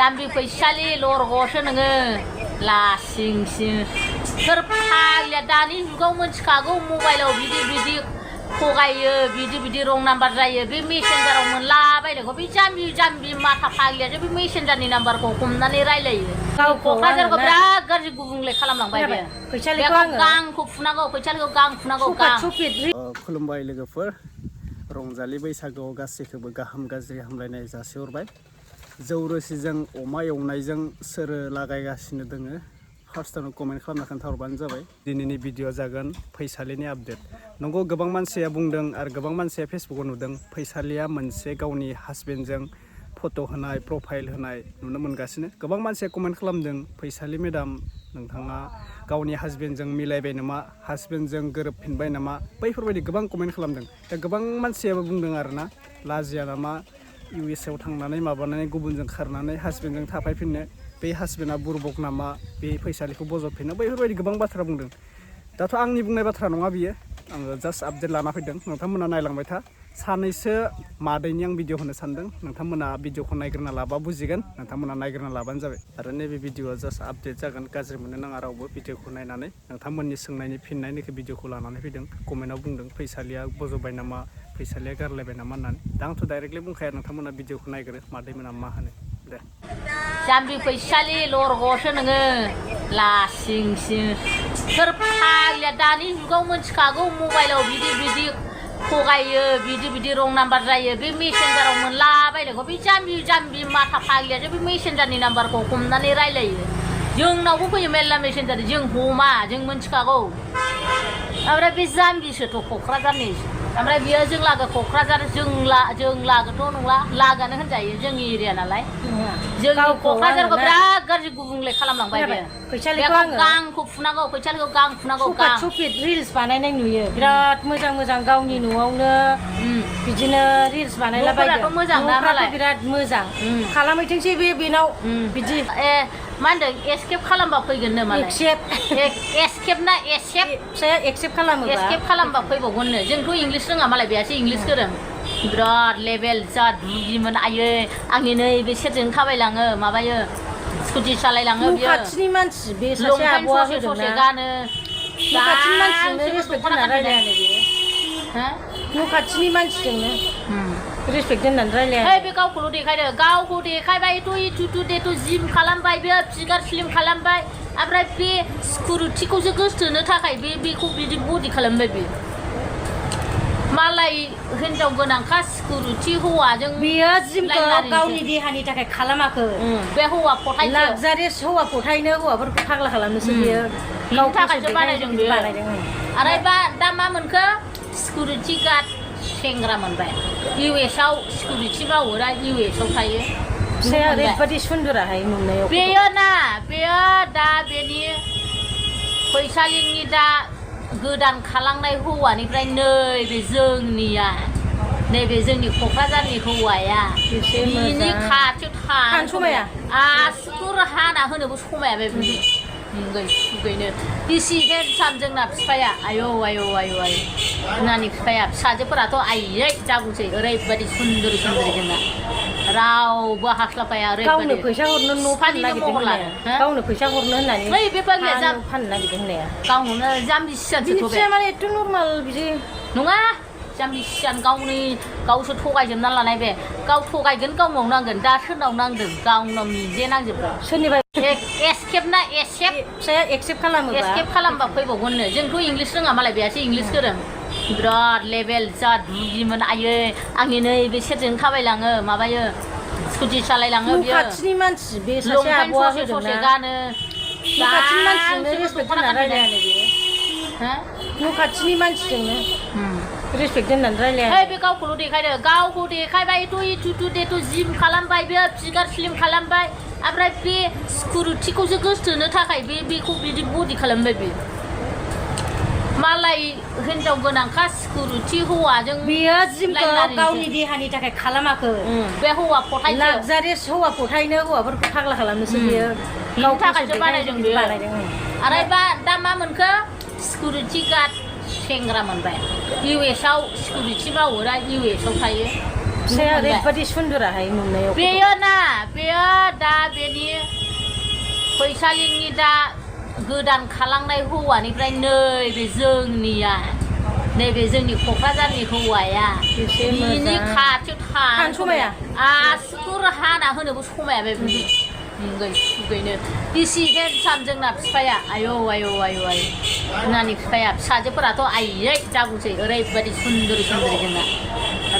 जाम्बि फैसालि लरग'सो नोङो लासिंसिं सोर फाग्लिया दानि जुगाव मोनथिखागौ मबाइलाव बिदि थगायो बिदि रं नाम्बार जायो बे मेसेन्जाराव मोनलाबायनायखौ बे जाम्बि माथा फाग्लियासो बे मेसेन्जारनि नाम्बारखौ हमनानै रायलायो क'क्राझारखौ बिराद गाज्रि गुबुंले खालामलांबाय बे फैसालिखौ गांखौ फुनांगौ फैसालिखौ गां फुनांगौ गां खुलुमबाय लोगोफोर रंजालि बैसागुआव गासैखौबो गाहाम गाज्रि हामलायनाय जासिहरबाय जौ रोसिजों अमा एवनायजों सोर लागायगासिनो दोङो फार्स्टआवनो कमेन्ट खालामना खोन्थाहरबानो जाबाय दिनैनि भिडिअ जागोन फैसालिनि आपडेट नंगौ गोबां मानसिया बुंदों आरो गोबां मानसिया फेसबुकाव नुदों फैसालिया मोनसे गावनि हासबेन्डजों फट' होनाय प्रफाइल होनाय नुनो मोनगासिनो गोबां मानसिया कमेन्ट खालामदों फैसालि मेडाम नोंथाङा गावनि हासबेन्डजों मिलायबाय नामा हासबेन्डजों गोरोबफिनबाय नामा बैफोरबायदि गोबां कमेन्ट खालामदों दा गोबां मानसियाबो बुंदों आरोना लाजिया नामा इउ.एस.आव थांनानै माबानानै गुबुनजों खारनानै हासबेन्डजों थाफायफिननो बे हासबेन्डआ बुरबक नामा बे फैसालिखौ बजबफिननो बैफोरबायदि गोबां बाथ्रा बुंदों दाथ' आंनि बुंनाय बाथ्रा नङा बियो आङो जास्ट आपडेट लाना फैदों नोंथांमोना नायलांबाय था सानैसो मादैनि आं भिडिअ होनो सानदों नोंथांमोना भिडिअखौ नायग्रोना लाबा बुजिगोन नोंथांमोना नायग्रोना लाबानो जाबाय आरो नैबे भिडिअआ जास्ट आपडेट जागोन गाज्रि मोननो नाङा रावबो भिडिअखौ नायनानै नोंथांमोननि सोंनायनि फिननायनिखौ भिडिअखौ लानानै फैदों कमेन्टआव बुंदों फैसालिया बजबबाय नामा फैसालिया गारलायबाय नामा होननानै दा आंथ' डाइरेक्टलि बुंखाया नोंथांमोना भिडिअखौ नायग्रो मादैमोना मा होनो दे जाम्बि फैसालि लरग'सो नोङो लासिंसिं सोर फाग्लिया दानि जुगाव मोनथिखागौ मबाइलाव बिदि थगायो बिदि रं नाम्बार जायो बे मेसेन्जाराव मोनलाबायनायखौ बे जाम्बि माथा फाग्लियासो बे मेसेन्जारनि नाम्बारखौ हमनानै रायलायो जोंनावबो फैयो मेरला मेसेन्जार जों हमा जों मोनथिखागौ ओमफ्राय बे जाम्बिसोथ' क'क्राझारनि ओमफ्राय बियो जों लागो क'क्राझार जों लागोथ' नंला लागानो होनजायो जोंनि एरिया नालाय जोंनि क'क्राझारखौ बिराद गाज्रि गुबुंले खालामलांबाय बे फैसालिखौ गांखौ फुनांगौ फैसालिखौ गां फुनांगौ गां रिल्स बानायनाय नुयो बिराद मोजां गावनि न'आवनो बिदिनो रिल्स बानायलाबायो मोजां ना मालाय बिराद मोजां खालामहैथोंसै बेनाव बिदि मा होनदों एस्केप खालामबा फैगोननो मालाय एस्केप ना एक्सेप्ट खालामबा फैबावगोननो जोंथ' इंलिस रोङा मालाय बेयासो इंलिस गोरों बिराद लेभेल जा दुगिमोन आयै आंनि नैबे सेरजों थाबायलाङो माबायो स्कुटि सालायलाङो बियो खाथिनि मानसि बे सासे आब'आ ससे गानो खाथिनि मानसिजोंनो रेसपेक्ट होनानै रायलायानो बियो न' खाथिनि मानसिजोंनो रेसपेक्ट होननानै रायलाया बे गावखौल' देखायदो गावखौ देखायबाय टु जिम खालामबाय बे फिगार स्लिम खालामबाय ओमफ्राय बे सिकिउरिटिखौसो गोसोथोनो थाखाय बेखौ बिदि बडि खालामबाय बे मालाय हिनजाव गोनांखा सिकिउरिटि हौवाजों बियो जिमखौ गावनि देहानि थाखाय खालामाखै बे हौवा फथाय लाक्जारियास हौवा फथायनो हौवाफोरखौ फाग्ला खालामनोसो बियो गावनि थाखायसो बानायदों बियो आरो दा मा मोनखो सिकिउरिटि गार्ड सेंग्रा मोनबाय इउ.एस.आव सिकिउरिटि मावोरा इउ.एस.आव थायो फिसाया ओरैबायदि सुन्दराहाय नुनायाव बेयो दा बेनि फैसालिनि दा गोदान खालांनाय हौवानिफ्राय नैबे जोंनि क'क्राझारनि हौवाया बिनि खाथियाव थानो समाया आसुर हाना होनोबो समाया बे सुगैनो बिसि हेन्डसाम जोंना बिफाया आयौ नानि बिफाया फिसाजोफोराथ' आयै जागौसै ओरैबायदि सुन्दरि जोंना रावबो हास्लाबाया गावनो फैसा हरनो न' फाननो नागिरदों गावनो फैसा हरनो होननानै बे बाग्लिया फाननो नागिरदों होननाया गावनो जाम्बि सियानसो बे माने एथ' नर्माल बिदि नङा जाम्बि सियान गावसो थगायजोबना लानाय बे गाव थगायगोन गाव मावनांगोन दा सोरनाव नांदों गावनाव निजे नांजोबगोन सोरनिबा एक्सेप्ट खालामबा फैबावगोननो जोंथ' इंलिस रोङा मालाय बेयासो इंलिस गोरों बिराद लेभेल जा दुगिमोन आयै आंनि नैबे सेरजों थाबायलाङो माबायो स्कुटि सालायलाङो बियो खाथिनि मानसि बे सासे आब'आ ससे गानो खाथिनि मानसिजोंनो रेसपेक्ट होनानै रायलायानो बियो न' खाथिनि मानसिजोंनो रेसपेक्ट होननानै रायलाया बे गावखौल' देखायदो गावखौ देखायबाय टु जिम खालामबाय बे फिगार स्लिम खालामबाय ओमफ्राय बे सिकिउरिटिखौसो गोसोथोनो थाखाय बेखौ बिदि बडि खालामबाय बे मालाय हिनजाव गोनांखा सिकिउरिटि हौवाजों बियो जिमखौ गावनि देहानि थाखाय खालामाखै बे हौवा फथाय लाक्जारियास हौवा फथायनो हौवाफोरखौ फाग्ला खालामनोसो बियो गावनि थाखायसो बानायदों आरो दा मा मोनखो सिकिउरिटि गार्ड सेंग्रा मोनबाय इउ.एस.आव सिकिउरिटि मावोरा इउ.एस.आव थायो फिसाया ओरैबायदि सुन्दराहाय नुनायाव बेयो दा बे फैसालिनि दा गोदान खालांनाय हौवानिफ्राय नैबे जोंनिया नैबे जोंनि क'क्राझारनि हौवाया बिनि खाथियाव थानो समाया आसुगुर हाना होनोबो समाया बे मुगै सुगैनो बिसि हेन्डसाम जोंना बिफाया आयौ आयौ आयौ आयौ जोंनानि बिफाया फिसाजोफोराथ' आयै जागौसै ओरैबायदि सुन्दरि सुन्दरि जोंना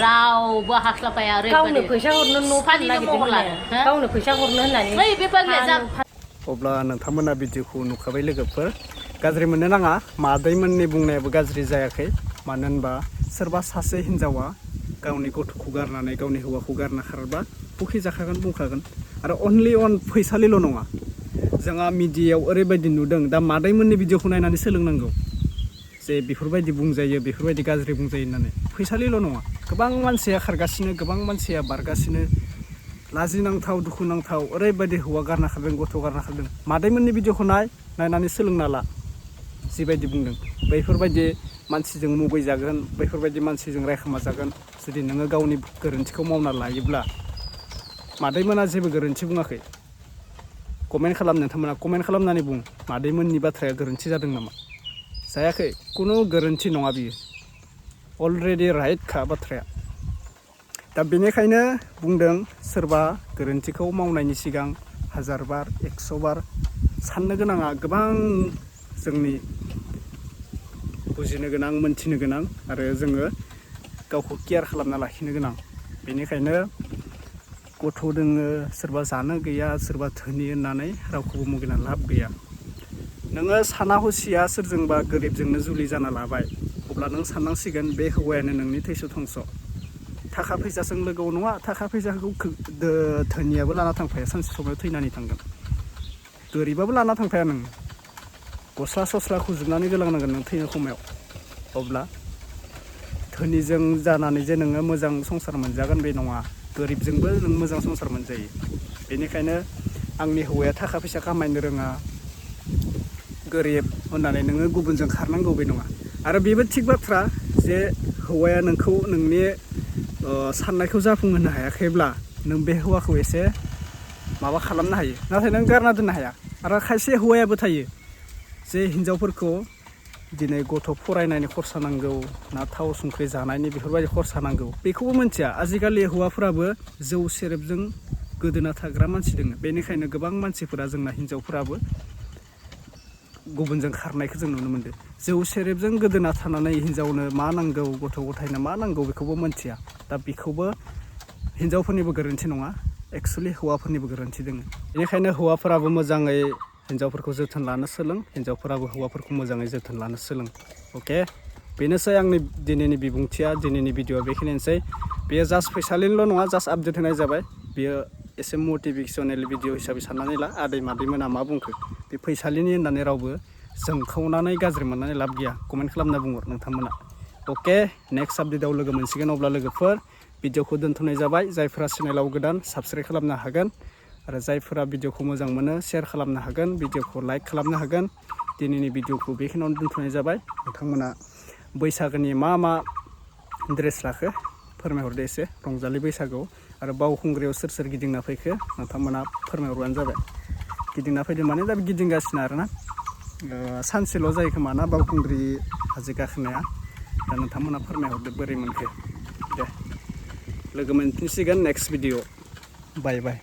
रावबो हास्लाबाया गावनो ओरैबायदि फैसा हरनो न' फाननो नागिरदों गावनो फैसा हरनो होननानै नै बे बाग्लाया अब्ला नोंथांमोना भिडिअखौ नुखाबाय लोगोफोर गाज्रि मोननो नाङा मादैमोननि बुंनायाबो गाज्रि जायाखै मानो होनबा सोरबा सासे हिन्जावा गावनि गथ'खौ गारनानै गावनि हौवाखौ गारना खारबा बुखि जाखागोन बुंखागोन आरो अनलि अन फैसालिल' नङा जोंहा मिडियायाव ओरैबायदि नुदों दा मादैमोननि भिडिअखौ नायनानै सोलोंनांगौ जे बेफोरबायदि बुंजायो बेफोरबायदि गाज्रि बुंजायो होननानै फैसालिल' नङा गोबां मानसिया खारगासिनो गोबां मानसिया बारगासिनो लाजिनांथाव दुखुनांथाव ओरैबायदि हौवा गारना खारदों गथ' गारना खारदों मादैमोननि भिडिअखौ नायनानै सोलोंना ला जिबायदि बुंदों बैफोरबायदि मानसिजों मुगैजागोन बैफोरबायदि मानसिजों रायखोमा जागोन जुदि नोङो गावनि गोरोन्थिखौ मावना लायोब्ला मादैमोना जेबो गोरोन्थि बुङाखै कमेन्ट खालाम नोंथांमोना कमेन्ट खालामनानै बुं मादैमोननि बाथ्राया गोरोन्थि जादों नामा जायाखै खुनु गोरोन्थि नङा बियो अलरेडि राइटखा बाथ्राया दा बेनिखायनो बुंदों सोरबा गोरोन्थिखौ मावनायनि सिगां 1000 बार 100 बार साननो गोनाङा गोबां जोंनि बुजिनो गोनां मोनथिनो गोनां आरो जोङो गावखौ केयार खालामना लाखिनो गोनां बेनिखायनो गथ' दोङो सोरबा जानो गैया सोरबा धोनि होननानै रावखौबो मुगैना लाब गैया नोङो साना हसिया सोरजोंबा गोरिबजोंनो जुलि जाना लाबाय अब्ला नों साननांसिगोन बे हौवायानो नोंनि थैस' थंस' थाखा फैसाजों लोगोआव नङा थाखा फैसाखौ धोनियाबो लाना थांफाया सानसे समाव थैनानै थांगोन गोरिबाबो लाना थांफाया नों गस्ला सस्ला खुजोबनानै गोलांनांगोन नों थैनो समायाव अब्ला धोनिजों जानानै जे नोङो मोजां संसार मोनजागोन बे नङा गोरिबजोंबो नों मोजां संसार मोनजायो बेनिखायनो आंनि हौवाया थाखा फैसा खामायनो रोङा गोरिब होननानै नोङो गुबुनजों खारनांगौ बे नङा आरो बेबो थिग बाथ्रा जे हौवाया नोंखौ नोंनि साननायखौ जाफुंहोनो हायाखैब्ला नों बे हौवाखौ एसे माबा खालामनो हायो नाथाय नों गारना दोननो हाया आरो खायसे हौवायाबो थायो जे हिन्जावफोरखौ दिनै गथ' फरायनायनि खरसा नांगौ ना थाव संख्रि जानायनि बेफोरबायदि खरसा नांगौ बेखौबो मिथिया आजिखालि हौवाफोराबो जौ सेरेबजों गोदोना थाग्रा मानसि दङ बेनिखायनो गोबां मानसिफोरा जोंना हिन्जावफोराबो गुबुनजों खारनायखौ जों नुनो मोन्दों जौ सेरेबजों गोदोना थानानै हिन्जावनो मा नांगौ गथ' गथायनो मा नांगौ बेखौबो मिथिया दा बेखौबो हिन्जावफोरनिबो गोरोन्थि नङा एक्सुवेलि हौवाफोरनिबो गोरोन्थि दङ बेनिखायनो हौवाफोराबो मोजाङै हिन्जावफोरखौ जोथोन लानो सोलों हिन्जावफोराबो हौवाफोरखौ मोजाङै जोथोन लानो सोलों अके बेनोसै आंनि दिनैनि बिबुंथिया दिनैनि भिडिअआ बेखिनियानोसै बेयो जास्ट फैसालिनिल' नङा जास्ट आपडेट होनाय जाबाय बेयो एसे मटिभेसनेल भिडिअ हिसाबै साननानै ला आदै मादैमोना मा बुंखो बे फैसालिनि होननानै रावबो जोंखावनानै गाज्रि मोननानै लाब गैया कमेन्ट खालामना बुंहर नोंथांमोना अके नेक्स्ट आपडेटआव लोगो मोनसिगोन अब्ला लोगोफोर भिडिअखौ दोनथ'नाय जाबाय जायफोरा चेनेलाव गोदान साबस्क्राइब खालामनो हागोन आरो जायफोरा भिडिअखौ मोजां मोनो शेयार खालामनो हागोन भिडिअखौ लाइक खालामनो हागोन दिनैनि भिडिअखौ बेखिनियावनो दोनथ'नाय जाबाय नोंथांमोना बैसागोनि मा ड्रेस लाखो फोरमायहरदो एसे रंजालि बैसागोआव आरो बावखुंग्रियाव सोर सोर गिदिंना फैखो नोंथांमोना फोरमायहरबानो जाबाय गिदिंना फैदों माने दा गिदिंगासिनो आरोना सानसेल' जायो खोमा ना बावखुंग्रि हाजो गाखोनाया दा नोंथांमोना फोरमायहरदो बोरै मोनखो दे लोगो मोनफिनसिगोन नेक्स्ट भिडिअ बाय बाय